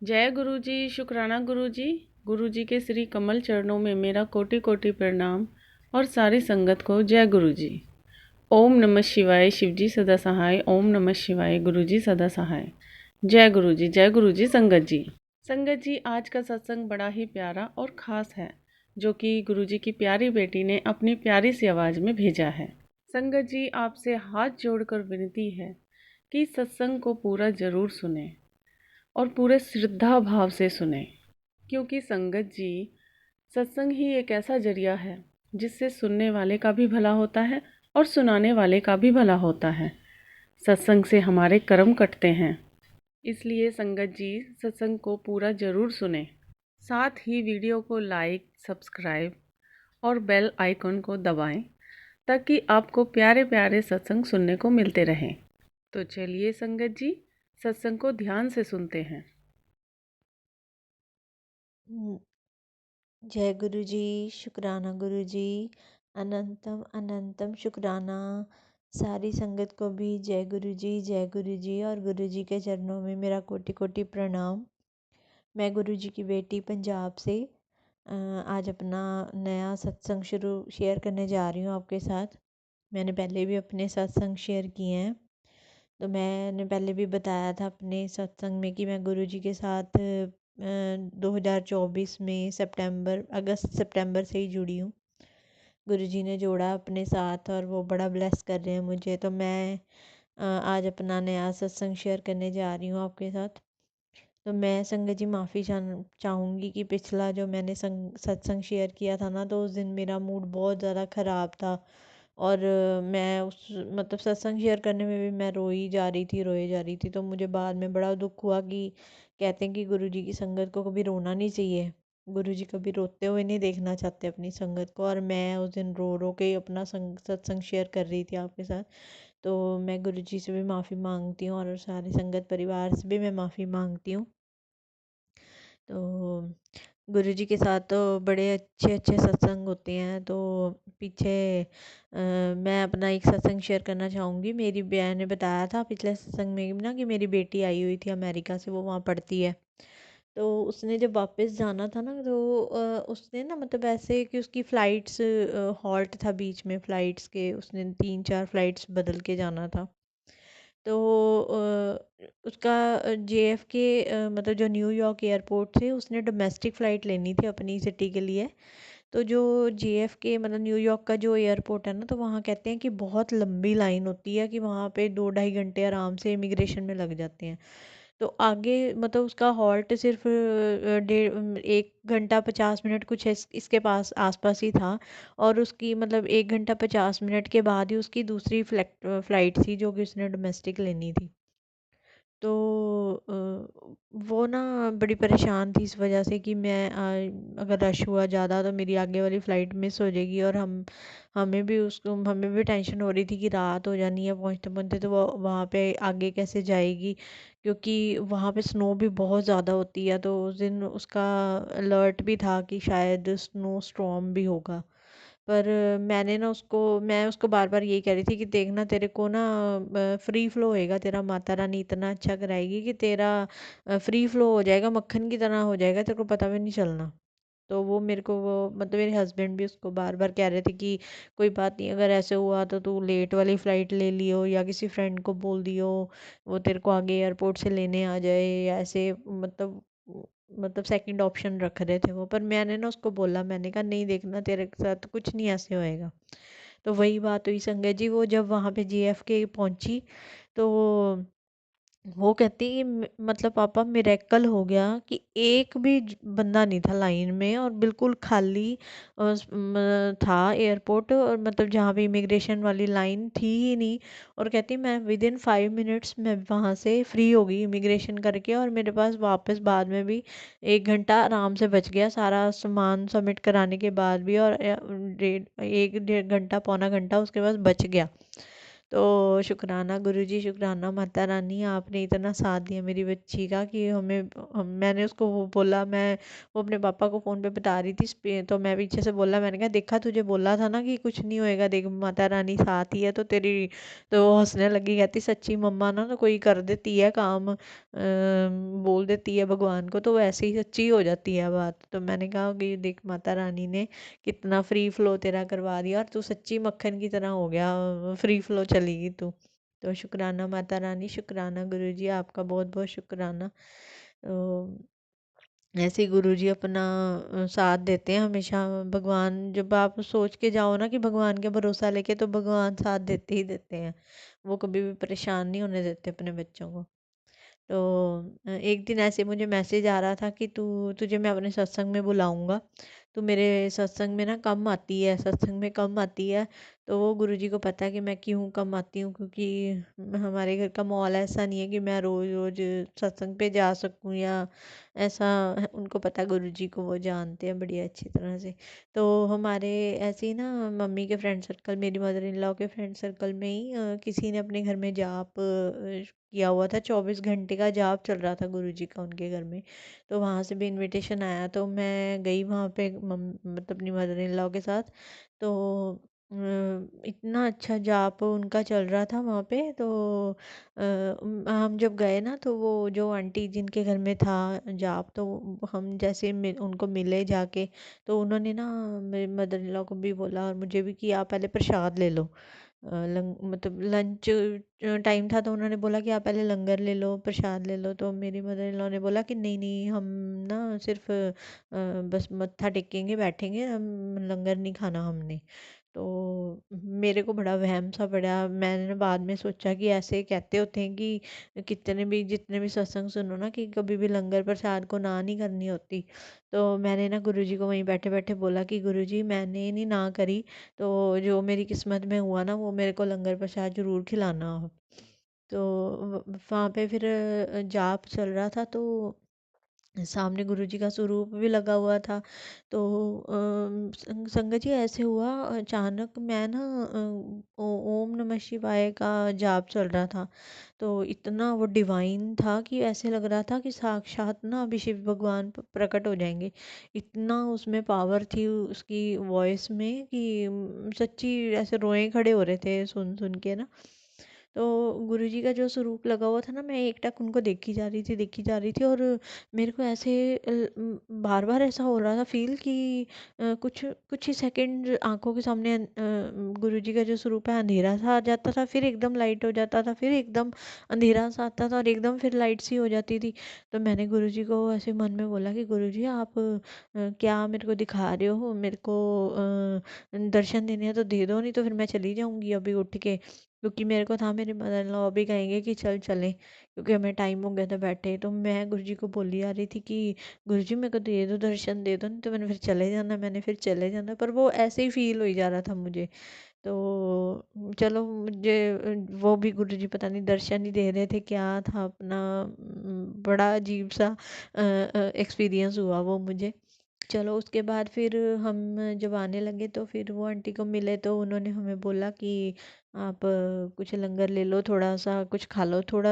जय गुरु जी, शुक्राना गुरु जी। गुरु जी के श्री कमल चरणों में मेरा कोटि कोटि प्रणाम और सारी संगत को जय गुरु जी। ओम नमः शिवाय, शिव जी सदा सहाय। ओम नमः शिवाय, गुरु जी सदा सहाय। जय गुरु जी, जय गुरु जी। संगत जी, संगत जी, आज का सत्संग बड़ा ही प्यारा और ख़ास है, जो कि गुरु जी की प्यारी बेटी ने अपनी प्यारी सी आवाज़ में भेजा है। संगत जी, आपसे हाथ जोड़कर विनती है कि सत्संग को पूरा ज़रूर सुने और पूरे श्रद्धा भाव से सुने, क्योंकि संगत जी, सत्संग ही एक ऐसा जरिया है जिससे सुनने वाले का भी भला होता है और सुनाने वाले का भी भला होता है। सत्संग से हमारे कर्म कटते हैं, इसलिए संगत जी, सत्संग को पूरा ज़रूर सुने। साथ ही वीडियो को लाइक, सब्सक्राइब और बेल आइकन को दबाएं, ताकि आपको प्यारे प्यारे सत्संग सुनने को मिलते रहें। तो चलिए संगत जी, सत्संग को ध्यान से सुनते हैं। हम्म, जय गुरु जी, शुक्राना गुरु जी। अनंतम अनंतम शुक्राना। सारी संगत को भी जय गुरु जी, जय गुरु जी। और गुरु जी के चरणों में मेरा कोटि कोटि प्रणाम। मैं गुरु जी की बेटी पंजाब से आज अपना नया सत्संग शुरू शेयर करने जा रही हूँ आपके साथ। मैंने पहले भी अपने सत्संग शेयर किए हैं, तो मैंने पहले भी बताया था अपने सत्संग में कि मैं गुरु जी के साथ 2024 में अगस्त सितंबर से ही जुड़ी हूँ। गुरु जी ने जोड़ा अपने साथ और वो बड़ा ब्लेस कर रहे हैं मुझे। तो मैं आज अपना नया सत्संग शेयर करने जा रही हूँ आपके साथ। तो मैं संगत जी माफ़ी चाहूँगी कि पिछला जो मैंने सत्संग शेयर किया था ना, तो उस दिन मेरा मूड बहुत ज़्यादा ख़राब था। और मैं उस मतलब सत्संग शेयर करने में भी मैं रोई जा रही थी, रोई जा रही थी। तो मुझे बाद में बड़ा दुख हुआ कि कहते हैं कि गुरु जी की संगत को कभी रोना नहीं चाहिए। गुरु जी कभी रोते हुए नहीं देखना चाहते अपनी संगत को। और मैं उस दिन रो रो के अपना सत्संग शेयर कर रही थी आपके साथ। तो मैं गुरु जी से भी माफ़ी मांगती हूँ और सारे संगत परिवार से भी मैं माफ़ी मांगती हूँ। तो गुरु जी के साथ तो बड़े अच्छे अच्छे सत्संग होते हैं। तो पीछे मैं अपना एक सत्संग शेयर करना चाहूँगी। मेरी बहन ने बताया था पिछले सत्संग में ना कि मेरी बेटी आई हुई थी अमेरिका से, वो वहाँ पढ़ती है। तो उसने जब वापस जाना था ना, तो उसने ना मतलब ऐसे कि उसकी फ़्लाइट्स हॉल्ट था बीच में फ़्लाइट्स के, उसने 3-4 फ़्लाइट्स बदल के जाना था। तो उसका JFK मतलब जो न्यूयॉर्क एयरपोर्ट से उसने डोमेस्टिक फ़्लाइट लेनी थी अपनी सिटी के लिए। तो जो JFK मतलब न्यूयॉर्क का जो एयरपोर्ट है ना, तो वहाँ कहते हैं कि बहुत लंबी लाइन होती है, कि वहाँ पे 2-2.5 घंटे आराम से इमिग्रेशन में लग जाते हैं। तो आगे मतलब उसका हॉल्ट सिर्फ 1 घंटा 50 मिनट कुछ इसके पास आसपास ही था। और उसकी मतलब 1 घंटा 50 मिनट के बाद ही उसकी दूसरी फ़्लाइट थी जो कि उसने डोमेस्टिक लेनी थी। तो वो ना बड़ी परेशान थी इस वजह से कि मैं अगर रश हुआ ज़्यादा तो मेरी आगे वाली फ़्लाइट मिस हो जाएगी। और हमें भी टेंशन हो रही थी कि रात हो जानी है पहुँचते पहुँचते, तो वो वहाँ पे आगे कैसे जाएगी, क्योंकि वहाँ पे स्नो भी बहुत ज़्यादा होती है। तो उस दिन उसका अलर्ट भी था कि शायद स्नो स्टॉर्म भी होगा। पर मैं उसको बार बार यही कह रही थी कि देखना, तेरे को ना फ्री फ्लो होएगा, तेरा माता रानी इतना अच्छा कराएगी कि तेरा फ्री फ्लो हो जाएगा, मक्खन की तरह हो जाएगा, तेरे को पता भी नहीं चलना। तो वो मेरे को वो मतलब मेरे हस्बैंड भी उसको बार बार कह रहे थे कि कोई बात नहीं, अगर ऐसे हुआ तो तू लेट वाली फ़्लाइट ले लियो या किसी फ्रेंड को बोल दियो वो तेरे को आगे एयरपोर्ट से लेने आ जाए, या ऐसे मतलब सेकंड ऑप्शन रख रहे थे वो। पर मैंने ना उसको बोला, मैंने कहा नहीं, देखना तेरे साथ कुछ नहीं ऐसे होएगा। तो वही बात हुई संगत जी, वो जब वहाँ पे JFK पहुंची, तो वो कहती कि मतलब पापा मिरेकल हो गया कि एक भी बंदा नहीं था लाइन में, और बिल्कुल खाली था एयरपोर्ट, और मतलब जहाँ पे इमिग्रेशन वाली लाइन थी ही नहीं। और कहती मैं विदिन 5 मिनट्स मैं वहाँ से फ्री हो गई इमिग्रेशन करके, और मेरे पास वापस बाद में भी 1 घंटा आराम से बच गया सारा सामान सबमिट कराने के बाद भी। और 1-1.5 घंटा 1.25 घंटा उसके पास बच गया। तो शुक्राना गुरुजी, शुक्राना माता रानी, आपने इतना साथ दिया मेरी बच्ची का कि मैंने उसको वो बोला, मैं वो अपने पापा को फ़ोन पे बता रही थी तो मैं पीछे से बोला, मैंने कहा देखा तुझे बोला था ना कि कुछ नहीं होएगा, देख माता रानी साथ ही है। तो तेरी तो वो हंसने लगी, कहती सच्ची मम्मा ना तो कोई कर देती है काम, बोल देती है भगवान को तो वैसे ही सच्ची हो जाती है बात। तो मैंने कहा कि देख माता रानी ने कितना फ्री फ्लो तेरा करवा दिया और तू सच्ची मक्खन की तरह हो गया, फ्री फ्लो चलेगी तू। तो शुक्राना माता रानी, शुक्राना गुरुजी, आपका बहुत बहुत शुक्राना। ऐसे ही गुरुजी अपना साथ देते हैं हमेशा। भगवान जब आप सोच के जाओ ना कि भगवान के भरोसा लेके, तो भगवान साथ देते ही देते हैं। वो कभी भी परेशान नहीं होने देते अपने बच्चों को। तो एक दिन ऐसे मुझे मैसेज आ रहा था कि तुझे मैं अपने सत्संग में बुलाऊंगा, तू मेरे सत्संग में ना कम आती है, सत्संग में कम आती है। तो वो गुरुजी को पता है कि मैं क्यों कम आती हूँ, क्योंकि हमारे घर का माहौल ऐसा नहीं है कि मैं रोज़ रोज़ सत्संग पे जा सकूँ या ऐसा। उनको पता है, गुरुजी को वो जानते हैं बड़ी अच्छी तरह से। तो हमारे ऐसे ही ना मम्मी के फ्रेंड सर्कल, मेरी मदर इन लॉ के फ्रेंड सर्कल में ही किसी ने अपने घर में जाप किया हुआ था, 24 घंटे का जाप चल रहा था गुरुजी का उनके घर में। तो वहाँ से भी इनविटेशन आया, तो मैं गई वहाँ पे मतलब अपनी मदर इन लॉ के साथ। तो इतना अच्छा जाप उनका चल रहा था वहाँ पे। तो हम जब गए ना, तो वो जो आंटी जिनके घर में था जाप, तो हम जैसे उनको मिले जाके, तो उन्होंने ना मेरी मदर इन लॉ को भी बोला और मुझे भी कि आप पहले प्रसाद ले लो। मतलब लंच टाइम था, तो उन्होंने बोला कि आप पहले लंगर ले लो, प्रसाद ले लो। तो मेरी मदर इन लॉ ने बोला कि नहीं नहीं, हम ना सिर्फ बस मत्था टेकेंगे, बैठेंगे, हम लंगर नहीं खाना हमने। तो मेरे को बड़ा वहम सा पड़ा। मैंने ना बाद में सोचा कि ऐसे कहते होते हैं कि कितने भी जितने भी सत्संग सुनो ना, कि कभी भी लंगर प्रसाद को ना नहीं करनी होती। तो मैंने ना गुरुजी को वहीं बैठे बैठे बोला कि गुरुजी मैंने नहीं ना करी, तो जो मेरी किस्मत में हुआ ना, वो मेरे को लंगर प्रसाद जरूर खिलाना हो। तो वहाँ पे फिर जाप चल रहा था, तो सामने गुरुजी का स्वरूप भी लगा हुआ था। तो संगत जी ऐसे हुआ, अचानक मैं ना ओम नमः शिवाय का जाप चल रहा था। तो इतना वो डिवाइन था कि ऐसे लग रहा था कि साक्षात ना अभी शिव भगवान प्रकट हो जाएंगे। इतना उसमें पावर थी उसकी वॉइस में कि सच्ची ऐसे रोए खड़े हो रहे थे सुन सुन के ना। तो गुरुजी का जो स्वरूप लगा हुआ था ना, मैं एकटक उनको देखी जा रही थी, देखी जा रही थी। और मेरे को ऐसे बार बार ऐसा हो रहा था फील कि कुछ कुछ ही सेकंड आंखों के सामने गुरुजी का जो स्वरूप है अंधेरा सा आ जाता था, फिर एकदम लाइट हो जाता था, फिर एकदम अंधेरा सा आता था और एकदम फिर लाइट सी हो जाती थी। तो मैंने गुरुजी को ऐसे मन में बोला कि गुरुजी आप क्या मेरे को दिखा रहे हो, मेरे को दर्शन देने हैं तो दे दो, नहीं तो फिर मैं चली जाऊंगी अभी उठ के। क्योंकि मेरे को था मेरे मदर इन लॉ भी कहेंगे कि चल चलें, क्योंकि हमें टाइम हो गया था बैठे। तो मैं गुरुजी को बोली आ रही थी कि गुरुजी मेरे को दे दो, दर्शन दे दो, नहीं तो मैंने फिर चले जाना, मैंने फिर चले जाना। पर वो ऐसे ही फील हो ही जा रहा था मुझे। तो चलो मुझे वो भी गुरुजी पता नहीं दर्शन ही दे रहे थे क्या था अपना। बड़ा अजीब सा एक्सपीरियंस हुआ वो मुझे। चलो उसके बाद फिर हम जब आने लगे, तो फिर वो आंटी को मिले, तो उन्होंने हमें बोला कि आप कुछ लंगर ले लो, थोड़ा सा कुछ खा लो थोड़ा।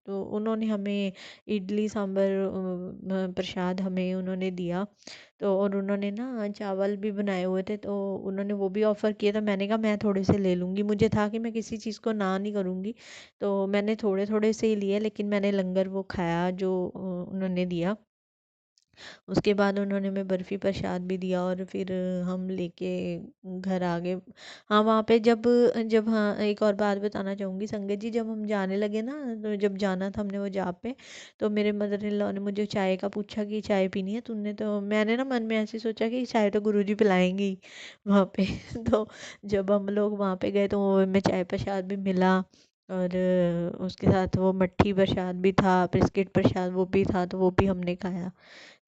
तो उन्होंने हमें इडली सांभर प्रसाद हमें उन्होंने दिया। तो और उन्होंने ना चावल भी बनाए हुए थे, तो उन्होंने वो भी ऑफ़र किया था। मैंने कहा मैं थोड़े से ले लूँगी, मुझे था कि मैं किसी चीज़ को ना नहीं करूँगी। तो मैंने थोड़े थोड़े से ही लिए, लेकिन मैंने लंगर वो खाया जो उन्होंने दिया। उसके बाद उन्होंने हमें बर्फ़ी प्रसाद भी दिया और फिर हम लेके घर आ गए। हाँ, वहाँ पे जब जब हाँ, एक और बात बताना चाहूँगी संगत जी, जब हम जाने लगे ना, तो जब जाना था हमने वो जाप पे, तो मेरे मदर इन लॉ ने मुझे चाय का पूछा कि चाय पीनी है तूने? तो मैंने ना मन में ऐसे सोचा कि चाय तो गुरुजी पिलाएंगे ही वहाँ पे। तो जब हम लोग वहाँ पे गए, तो वो हमें चाय प्रसाद भी मिला। और उसके साथ वो मट्ठी प्रसाद भी था, बिस्किट प्रसाद वो भी था, तो वो भी हमने खाया।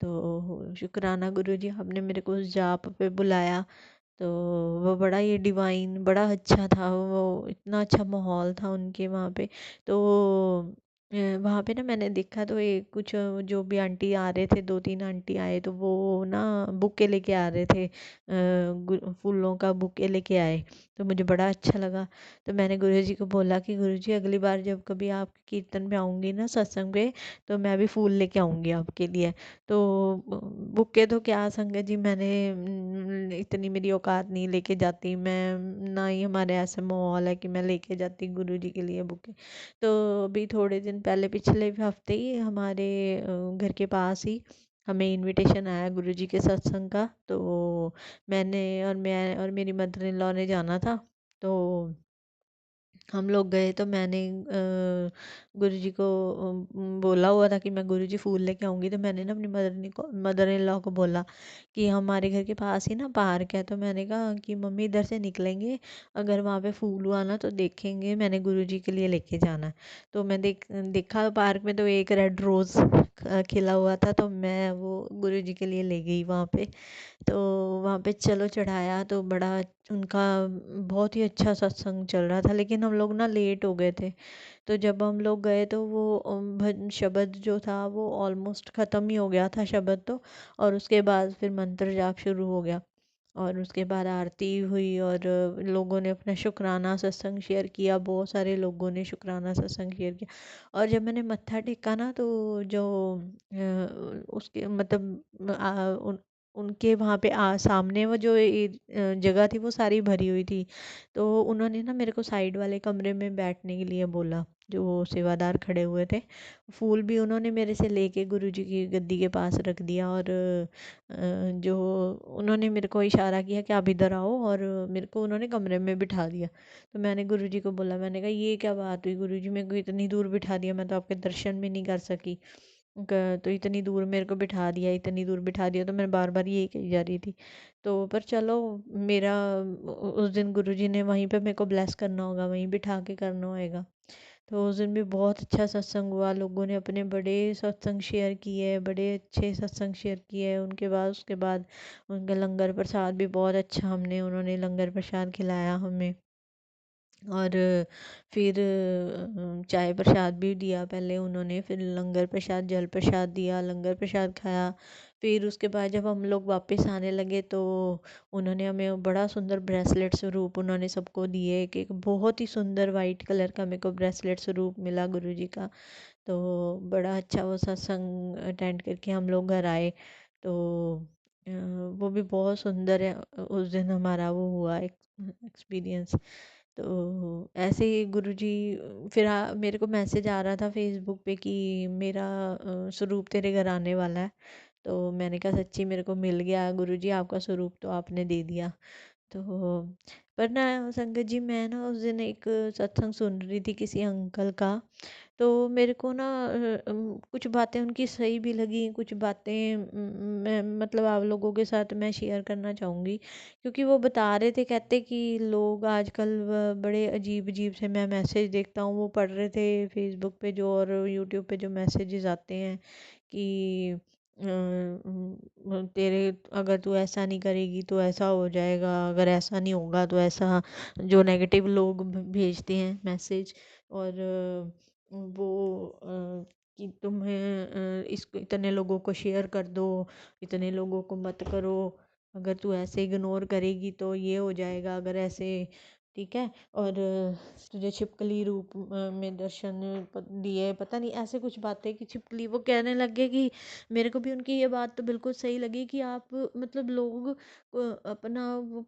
तो शुक्राना गुरुजी, आपने मेरे को उस जाप पे बुलाया। तो वो बड़ा ही डिवाइन, बड़ा अच्छा था वो, इतना अच्छा माहौल था उनके वहाँ पे। तो वहाँ पे ना मैंने देखा तो ये कुछ जो भी आंटी आ रहे थे, 2-3 आंटी आए तो वो ना बुके लेके आ रहे थे, फूलों का बुके लेके आए। तो मुझे बड़ा अच्छा लगा। तो मैंने गुरुजी को बोला कि गुरुजी अगली बार जब कभी आप कीर्तन में आऊँगी ना, सत्संग पे, तो मैं भी फूल लेके आऊँगी आपके लिए। तो बुके तो क्या संगत जी, मैंने इतनी मेरी औकात नहीं लेके जाती मैं, ना ही हमारे ऐसा माहौल है कि मैं लेके जाती गुरुजी के लिए बुके। तो अभी थोड़े दिन पहले, पिछले हफ्ते ही हमारे घर के पास ही हमें इनविटेशन आया गुरुजी के सत्संग का। तो मैं और मेरी मदर इन लॉ ने जाना था। तो हम लोग गए तो मैंने गुरुजी को बोला हुआ था कि मैं गुरुजी फूल लेके आऊँगी। तो मैंने ना अपनी मदर इन लॉ को बोला कि हमारे घर के पास ही ना पार्क है। तो मैंने कहा कि मम्मी इधर से निकलेंगे, अगर वहाँ पे फूल हुआ ना तो देखेंगे, मैंने गुरुजी के लिए लेके जाना है। तो मैं देखा पार्क में तो एक रेड रोज़ खिला हुआ था, तो मैं वो गुरुजी के लिए ले गई वहाँ पे। तो वहाँ पे चलो चढ़ाया तो बड़ा उनका बहुत ही अच्छा सत्संग चल रहा था, लेकिन हम लोग ना लेट हो गए थे। तो जब हम लोग गए तो वो शब्द जो था वो ऑलमोस्ट ख़त्म ही हो गया था शब्द तो। और उसके बाद फिर मंत्र जाप शुरू हो गया, और उसके बाद आरती हुई, और लोगों ने अपना शुक्राना सत्संग शेयर किया, बहुत सारे लोगों ने शुक्राना सत्संग शेयर किया। और जब मैंने मत्था टेका ना तो जो उसके मतलब उनके वहाँ पे सामने वो जो जगह थी वो सारी भरी हुई थी। तो उन्होंने ना मेरे को साइड वाले कमरे में बैठने के लिए बोला, जो वो सेवादार खड़े हुए थे। फूल भी उन्होंने मेरे से लेके गुरुजी की गद्दी के पास रख दिया, और जो उन्होंने मेरे को इशारा किया कि आप इधर आओ, और मेरे को उन्होंने कमरे में बिठा दिया। तो मैंने गुरुजी को बोला, मैंने कहा ये क्या बात हुई गुरुजी, मेरे को इतनी दूर बिठा दिया, मैं तो आपके दर्शन भी नहीं कर सकी। तो इतनी दूर मेरे को बिठा दिया, इतनी दूर बिठा दिया, तो मैं बार बार यही कही जा रही थी। तो पर चलो, मेरा उस दिन गुरुजी ने वहीं पे मेरे को ब्लेस करना होगा, वहीं बिठा के करना होएगा। तो उस दिन भी बहुत अच्छा सत्संग हुआ, लोगों ने अपने बड़े सत्संग शेयर किए, बड़े अच्छे सत्संग शेयर किए। उनके बाद उसके बाद उनका लंगर प्रसाद भी बहुत अच्छा, हमने उन्होंने लंगर प्रसाद खिलाया हमें। और फिर चाय प्रसाद भी दिया पहले उन्होंने, फिर लंगर प्रसाद, जल प्रसाद दिया, लंगर प्रसाद खाया। फिर उसके बाद जब हम लोग वापस आने लगे तो उन्होंने हमें बड़ा सुंदर ब्रेसलेट स्वरूप उन्होंने सबको दिए, कि एक बहुत ही सुंदर वाइट कलर का मेरे को ब्रेसलेट स्वरूप मिला गुरुजी का। तो बड़ा अच्छा वो सत्संग अटेंड करके हम लोग घर आए। तो वो भी बहुत सुंदर है, उस दिन हमारा वो हुआ एक एक्सपीरियंस। तो ऐसे ही गुरुजी, फिर मेरे को मैसेज आ रहा था फेसबुक पे कि मेरा स्वरूप तेरे घर आने वाला है। तो मैंने कहा सच्ची मेरे को मिल गया गुरुजी, आपका स्वरूप तो आपने दे दिया। तो पर ना संगत जी, मैं ना उस दिन एक सत्संग सुन रही थी किसी अंकल का। तो मेरे को ना कुछ बातें उनकी सही भी लगी, कुछ बातें मैं मतलब आप लोगों के साथ मैं शेयर करना चाहूँगी। क्योंकि वो बता रहे थे, कहते कि लोग आजकल बड़े अजीब अजीब से, मैं मैसेज देखता हूँ, वो पढ़ रहे थे फेसबुक पे जो और यूट्यूब पे जो मैसेजेस आते हैं कि तेरे अगर तू ऐसा नहीं करेगी तो ऐसा हो जाएगा, अगर ऐसा नहीं होगा तो ऐसा, जो नेगेटिव लोग भेजते हैं मैसेज। और वो कि तुम्हें इसको इतने लोगों को शेयर कर दो, इतने लोगों को मत करो, अगर तू ऐसे इग्नोर करेगी तो ये हो जाएगा, अगर ऐसे, ठीक है। और तुझे छिपकली रूप में दर्शन दिए, पता नहीं ऐसे कुछ बातें कि छिपकली, वो कहने लगे कि मेरे को भी उनकी ये बात तो बिल्कुल सही लगी कि आप मतलब लोग अपना वो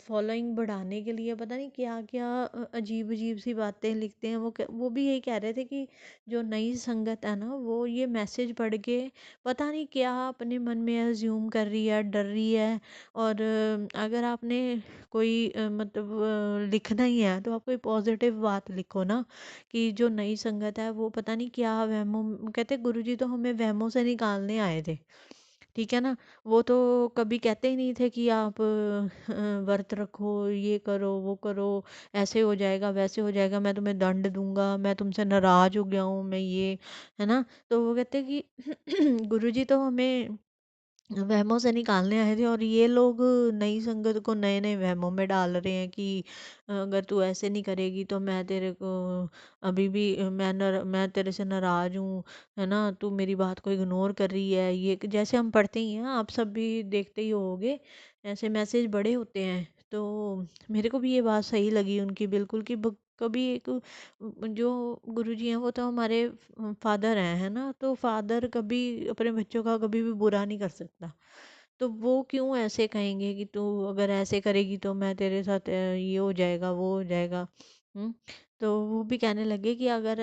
फॉलोइंग बढ़ाने के लिए पता नहीं क्या क्या अजीब अजीब सी बातें लिखते हैं। वो भी यही कह रहे थे कि जो नई संगत है ना, वो ये मैसेज पढ़ के पता नहीं क्या अपने मन में अज्यूम कर रही है, डर रही है। और अगर आपने कोई मतलब लिखना ही है तो आप कोई पॉजिटिव बात लिखो ना, कि जो नई संगत है वो पता नहीं क्या वहमों, कहते गुरुजी तो हमें वहमों से निकालने आए थे, ठीक है ना। वो तो कभी कहते ही नहीं थे कि आप व्रत रखो, ये करो, वो करो, ऐसे हो जाएगा, वैसे हो जाएगा, मैं तुम्हें दंड दूंगा, मैं तुमसे नाराज हो गया हूँ, मैं ये, है ना। तो वो कहते कि गुरुजी तो हमें वहमों से निकालने आए थे, और ये लोग नई संगत को नए नए वहमों में डाल रहे हैं कि अगर तू ऐसे नहीं करेगी तो मैं तेरे को अभी भी मैं तेरे से नाराज़ हूँ, है ना, तू मेरी बात को इग्नोर कर रही है। ये जैसे हम पढ़ते ही हैं, आप सब भी देखते ही होगे, ऐसे मैसेज बड़े होते हैं। तो मेरे को भी ये बात सही लगी उनकी बिल्कुल, कि कभी एक जो गुरुजी हैं वो तो हमारे फादर हैं, है ना, तो फादर कभी अपने बच्चों का कभी भी बुरा नहीं कर सकता। तो वो क्यों ऐसे कहेंगे कि तू अगर ऐसे करेगी तो मैं तेरे साथ ये हो जाएगा, वो हो जाएगा। हुँ। तो वो भी कहने लगे कि अगर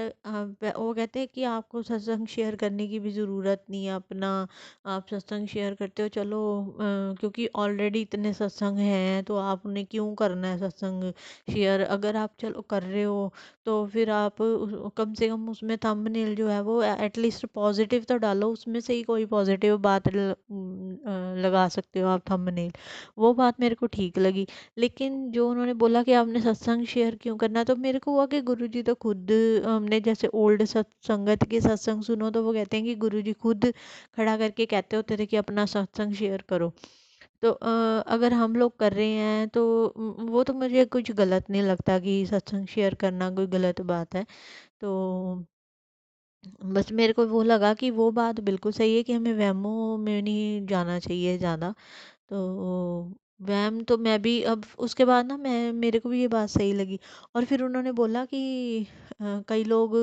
वो कहते हैं कि आपको सत्संग शेयर करने की भी ज़रूरत नहीं है अपना, आप सत्संग शेयर करते हो चलो, क्योंकि ऑलरेडी इतने सत्संग हैं, तो आपने क्यों करना है सत्संग शेयर। अगर आप चलो कर रहे हो तो फिर आप कम से कम उसमें थंबनेल जो है वो एटलीस्ट पॉजिटिव तो डालो, उसमें से ही कोई पॉजिटिव बात लगा सकते हो आप थंबनेल। वो बात मेरे को ठीक लगी। लेकिन जो उन्होंने बोला कि आपने सत्संग शेयर क्यों करना, तो मेरे को हुआ कि गुरुजी तो खुद, हमने जैसे ओल्ड सत्संगत के सत्संग सुनो तो वो कहते हैं कि गुरुजी खुद खड़ा करके कहते होते थे कि अपना सत्संग शेयर करो। तो अगर हम लोग कर रहे हैं तो वो तो मुझे कुछ गलत नहीं लगता कि सत्संग शेयर करना कोई गलत बात है। तो बस मेरे को वो लगा कि वो बात बिल्कुल सही है कि हमें वहमों में नहीं जाना चाहिए ज़्यादा। तो वहम तो मैं भी अब उसके बाद ना, मैं मेरे को भी ये बात सही लगी। और फिर उन्होंने बोला कि कई लोग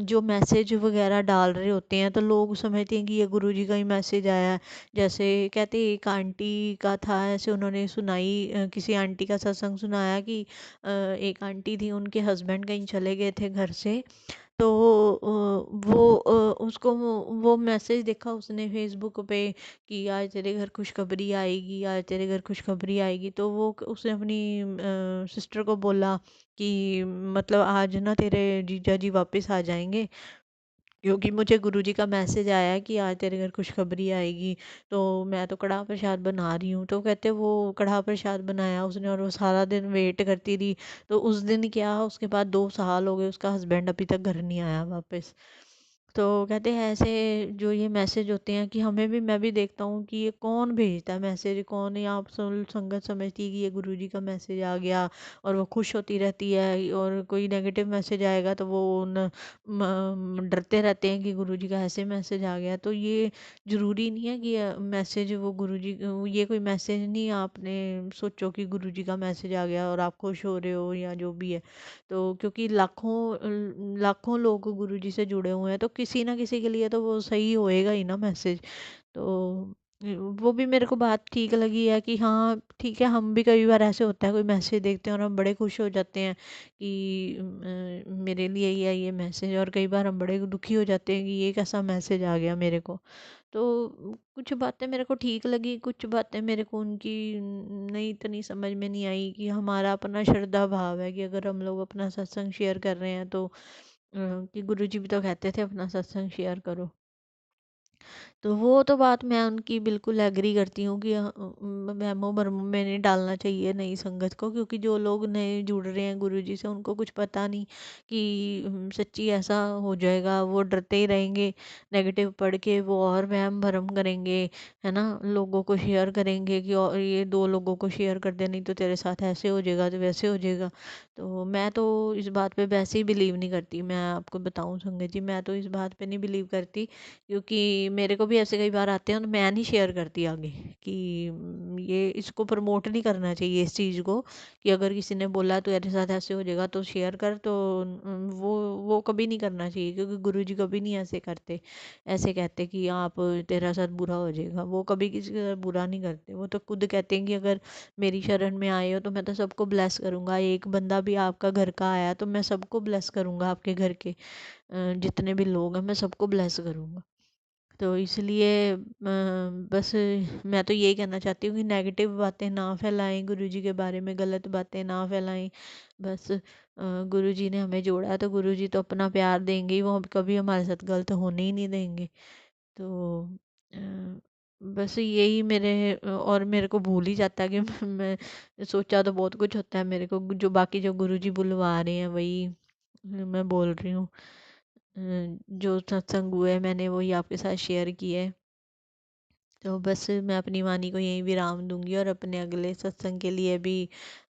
जो मैसेज वगैरह डाल रहे होते हैं तो लोग समझते हैं कि ये गुरुजी का ही मैसेज आया है। जैसे कहते एक आंटी का था, ऐसे उन्होंने सुनाई, किसी आंटी का सत्संग सुनाया कि एक आंटी थी, उनके हस्बैंड कहीं चले गए थे घर से। तो उसको वो मैसेज देखा उसने फेसबुक पे कि आज तेरे घर खुशखबरी आएगी, आज तेरे घर खुशखबरी आएगी। तो वो उसने अपनी सिस्टर को बोला कि मतलब आज ना तेरे जीजा जी वापस आ जाएंगे, क्योंकि मुझे गुरुजी का मैसेज आया है कि आज तेरे घर खुशखबरी आएगी। तो मैं तो कढ़ाह प्रसाद बना रही हूँ। तो कहते वो कढ़ाह प्रसाद बनाया उसने, और वो सारा दिन वेट करती रही। तो उस दिन क्या, उसके बाद 2 साल हो गए, उसका हस्बैंड अभी तक घर नहीं आया वापस। तो कहते हैं ऐसे जो ये मैसेज होते हैं कि हमें भी, मैं भी देखता हूँ कि ये कौन भेजता है मैसेज, कौन, या आप संगत समझती है कि ये गुरुजी का मैसेज आ गया और वो खुश होती रहती है, और कोई नेगेटिव मैसेज आएगा तो वो डरते रहते हैं कि गुरुजी का ऐसे मैसेज आ गया। तो ये ज़रूरी नहीं है कि मैसेज वो गुरुजी, ये कोई मैसेज नहीं आपने सोचो कि गुरुजी का मैसेज आ गया और आप खुश हो रहे हो या जो भी है। तो क्योंकि लाखों लोग गुरुजी से जुड़े हुए हैं, तो किसी ना किसी के लिए तो वो सही होएगा ही ना मैसेज। तो वो भी मेरे को बात ठीक लगी है कि हाँ ठीक है, हम भी कई बार ऐसे होता है कोई मैसेज देखते हैं और हम बड़े खुश हो जाते हैं कि मेरे लिए ही है ये मैसेज, और कई बार हम बड़े दुखी हो जाते हैं कि ये कैसा मैसेज आ गया मेरे को। तो कुछ बातें मेरे को ठीक लगी, कुछ बातें मेरे को उनकी नहीं, इतनी समझ में नहीं आई कि हमारा अपना श्रद्धा भाव है कि अगर हम लोग अपना सत्संग शेयर कर रहे हैं तो कि गुरुजी भी तो कहते थे अपना सत्संग शेयर करो। तो वो तो बात मैं उनकी बिल्कुल एग्री करती हूँ कि वहमों भरमों में नहीं डालना चाहिए नई संगत को, क्योंकि जो लोग नए जुड़ रहे हैं गुरुजी से उनको कुछ पता नहीं कि सच्ची ऐसा हो जाएगा। वो डरते ही रहेंगे, नेगेटिव पढ़ के वो और वहम भरम करेंगे, है ना, लोगों को शेयर करेंगे कि और ये 2 लोगों को शेयर कर दे, नहीं तो तेरे साथ ऐसे हो जाएगा तो वैसे हो जाएगा। तो मैं तो इस बात पे वैसे ही बिलीव नहीं करती, मैं आपको बताऊं संगत जी, मैं तो इस बात पे नहीं बिलीव करती। क्योंकि मेरे को भी ऐसे कई बार आते हैं और मैं नहीं शेयर करती आगे कि ये इसको प्रमोट नहीं करना चाहिए इस चीज़ को, कि अगर किसी ने बोला तो तेरे साथ ऐसे हो जाएगा तो शेयर कर, तो वो कभी नहीं करना चाहिए, क्योंकि गुरुजी कभी नहीं ऐसे करते, ऐसे कहते कि आप तेरा साथ बुरा हो जाएगा। वो कभी किसी का बुरा नहीं करते, वो तो खुद कहते हैं कि अगर मेरी शरण में आए हो तो मैं तो सबको ब्लेस करूँगा, एक बंदा भी आपका घर का आया तो मैं सबको ब्लेस करूँगा, आपके घर के जितने भी लोग हैं मैं सबको ब्लेस करूँगा। तो इसलिए बस मैं तो यही कहना चाहती हूँ कि नेगेटिव बातें ना फैलाएं, गुरुजी के बारे में गलत बातें ना फैलाएं। बस गुरुजी ने हमें जोड़ा है तो गुरुजी तो अपना प्यार देंगे ही, वो कभी हमारे साथ गलत होने ही नहीं देंगे। तो अ, बस यही मेरे और मेरे को भूल ही जाता है कि मैं सोचा तो बहुत कुछ होता है मेरे को, जो बाकी जो गुरुजी बुलवा रहे हैं वही मैं बोल रही हूँ। जो सत्संग हुए मैंने वही आपके साथ शेयर किए। तो बस मैं अपनी वाणी को यहीं विराम दूंगी और अपने अगले सत्संग के लिए भी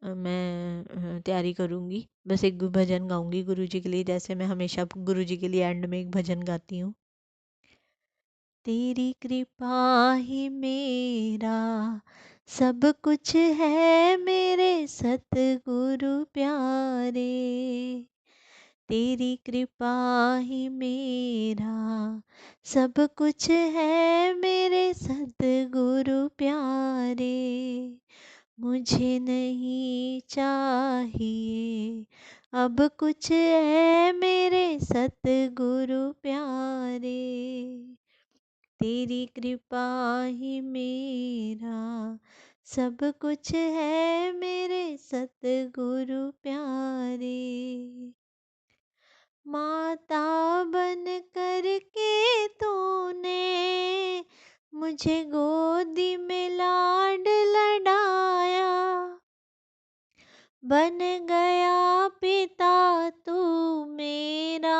मैं तैयारी करूंगी। बस एक भजन गाऊंगी गुरु जी के लिए, जैसे मैं हमेशा गुरु जी के लिए एंड में एक भजन गाती हूँ। तेरी कृपा ही मेरा सब कुछ है मेरे सतगुरु प्यारे। तेरी कृपा ही मेरा सब कुछ है मेरे सतगुरु प्यारे। मुझे नहीं चाहिए अब कुछ है मेरे सतगुरु प्यारे। तेरी कृपा ही मेरा सब कुछ है मेरे सतगुरु प्यारे। माता बन कर के तूने मुझे गोदी में लाड लडाया। बन गया पिता तू मेरा,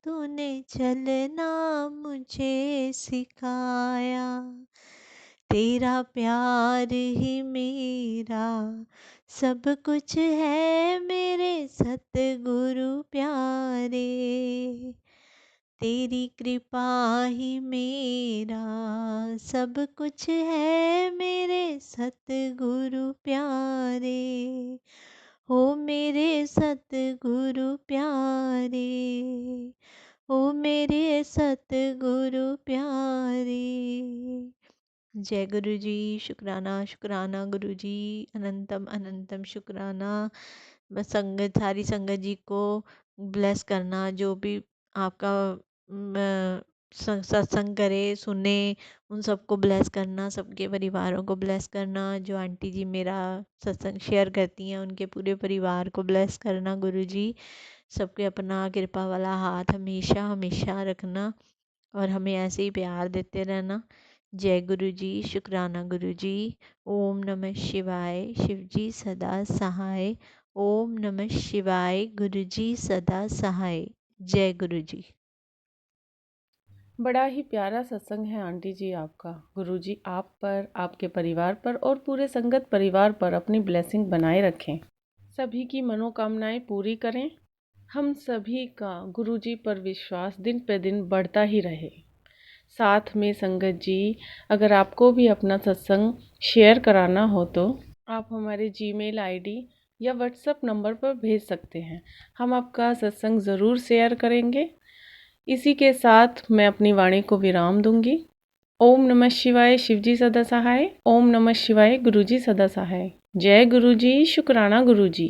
तूने चलना मुझे सिखाया। तेरा प्यार ही मेरा सब कुछ है मेरे सतगुरु प्यारे। तेरी कृपा ही मेरा सब कुछ है मेरे सतगुरु प्यारे। हो मेरे सतगुरु प्यारे, ओ मेरे सतगुरु प्यारे। जय गुरु जी। शुक्राना शुक्राना गुरु जी, अनंतम अनंतम शुक्राना। बस संगत, सारी संगत जी को ब्लेस करना, जो भी आपका सत्संग करे सुने उन सबको ब्लेस करना, सबके परिवारों को ब्लेस करना। जो आंटी जी मेरा सत्संग शेयर करती हैं उनके पूरे परिवार को ब्लेस करना गुरु जी। सबके अपना कृपा वाला हाथ हमेशा हमेशा रखना और हमें ऐसे ही प्यार देते रहना। जय गुरु जी। शुक्राना गुरु जी। ओम नमः शिवाय। शिव जी सदा सहाय। ओम नमः शिवाय। गुरु जी सदा सहाय। जय गुरु जी। बड़ा ही प्यारा सत्संग है आंटी जी आपका। गुरु जी आप पर, आपके परिवार पर और पूरे संगत परिवार पर अपनी ब्लेसिंग बनाए रखें, सभी की मनोकामनाएं पूरी करें। हम सभी का गुरु जी पर विश्वास दिन पे दिन बढ़ता ही रहे। साथ में संगत जी, अगर आपको भी अपना सत्संग शेयर कराना हो तो आप हमारे जीमेल आईडी या व्हाट्सएप नंबर पर भेज सकते हैं। हम आपका सत्संग ज़रूर शेयर करेंगे। इसी के साथ मैं अपनी वाणी को विराम दूंगी। ओम नमः शिवाय। शिवजी सदा सहाय। ओम नमः शिवाय। गुरुजी सदा सहाय। जय गुरुजी। शुक्राना गुरुजी।